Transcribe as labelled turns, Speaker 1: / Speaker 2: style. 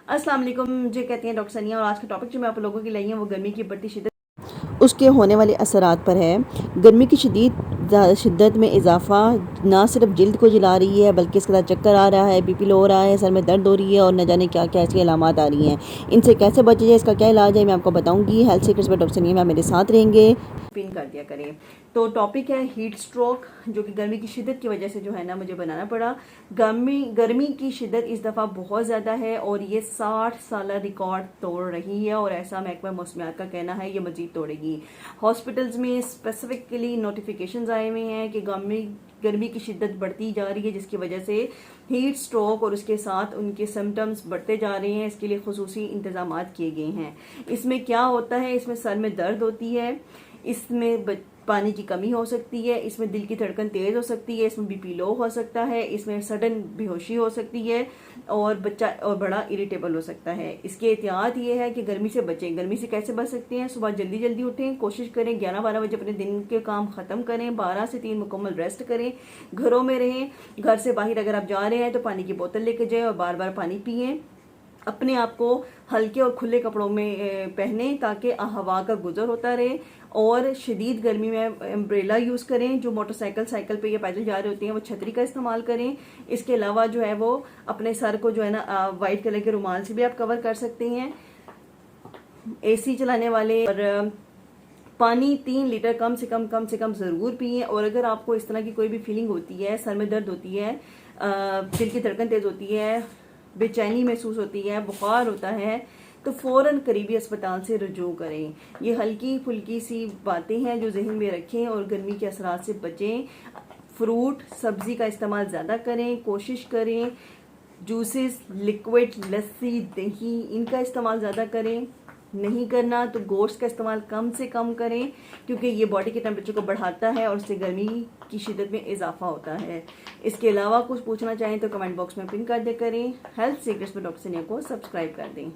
Speaker 1: अस्सलाम वालेकुम। मुझे कहती हैं डॉक्टर सनिया और आज का टॉपिक जो मैं आप लोगों के लिए आई हूँ वो गर्मी की बढ़ती शिद्दत,
Speaker 2: उसके होने वाले असरात पर है। गर्मी की शिद्दत में इजाफा ना सिर्फ जिल्द को जला रही है बल्कि इसके साथ चक्कर आ रहा है, बीपी लो हो रहा है, सर में दर्द हो रही है और न जाने क्या क्या ऐसी अलामात आ रही हैं। इनसे कैसे बचा जाए, इसका क्या इलाज है, मैं आपको बताऊंगी। हेल्थ सीक्रेट्स में डॉक्टर सनिया मैम मेरे साथ रहेंगे।
Speaker 1: पिन कर दिया करें। तो टॉपिक है हीट स्ट्रोक, जो कि गर्मी की शिद्दत की वजह से जो है ना मुझे बनाना पड़ा। गर्मी की शिद्दत इस दफ़ा बहुत ज़्यादा है और ये 60 साल रिकॉर्ड तोड़ रही है और ऐसा महकमा मौसमियात का कहना है ये मजीद तोड़ेगी। हॉस्पिटल्स में स्पेसिफिकली नोटिफिकेशन आए हुए हैं कि गर्मी की शिद्दत बढ़ती जा रही है, जिसकी वजह से हीट स्ट्रोक और उसके साथ उनके सिम्टम्स बढ़ते जा रहे हैं। इसके लिए खुसूसी इंतजाम किए गए हैं। इसमें क्या होता है, इसमें सर में दर्द होती है, इसमें पानी की कमी हो सकती है, इसमें दिल की धड़कन तेज हो सकती है, इसमें बीपी लो हो सकता है, इसमें सडन बेहोशी हो सकती है और बच्चा और बड़ा इरिटेबल हो सकता है। इसकी एहतियात ये है कि गर्मी से बचें। गर्मी से कैसे बच सकते हैं? सुबह जल्दी जल्दी उठें, कोशिश करें 11-12 बजे अपने दिन के काम खत्म करें, 12 से 3 मुकम्मल रेस्ट करें, घरों में रहें। घर से बाहर अगर आप जा रहे हैं तो पानी की बोतल लेके जाएं और बार बार पानी पिएं। अपने आप को हल्के और खुले कपड़ों में पहने ताकि हवा का गुजर होता रहे। और शदीद गर्मी में अम्ब्रेला यूज़ करें। जो मोटरसाइकिल साइकिल पे या पैदल जा रहे होते हैं वो छतरी का इस्तेमाल करें। इसके अलावा जो है वो अपने सर को जो है ना वाइट कलर के रुमाल से भी आप कवर कर सकते हैं। एसी चलाने वाले और पानी 3 लीटर कम से कम ज़रूर पिए। और अगर आपको इस तरह की कोई भी फीलिंग होती है, सर में दर्द होती है, दिल की धड़कन तेज़ होती है, बेचैनी महसूस होती है, बुखार होता है, तो फ़ौरन करीबी अस्पताल से रुजू करें। ये हल्की फुल्की सी बातें हैं जो जहन में रखें और गर्मी के असरात से बचें। फ्रूट सब्ज़ी का इस्तेमाल ज़्यादा करें, कोशिश करें जूसेस, लिक्विड, लस्सी, दही, इनका इस्तेमाल ज़्यादा करें। नहीं करना तो गोश्त का इस्तेमाल कम से कम करें, क्योंकि ये बॉडी के टेम्परेचर को बढ़ाता है और उससे गर्मी की शिद्दत में इजाफा होता है। इसके अलावा कुछ पूछना चाहें तो कमेंट बॉक्स में पिन कर दे करें। हेल्थ सीक्रेट्स में डॉक्टर सनिया को सब्सक्राइब कर दें।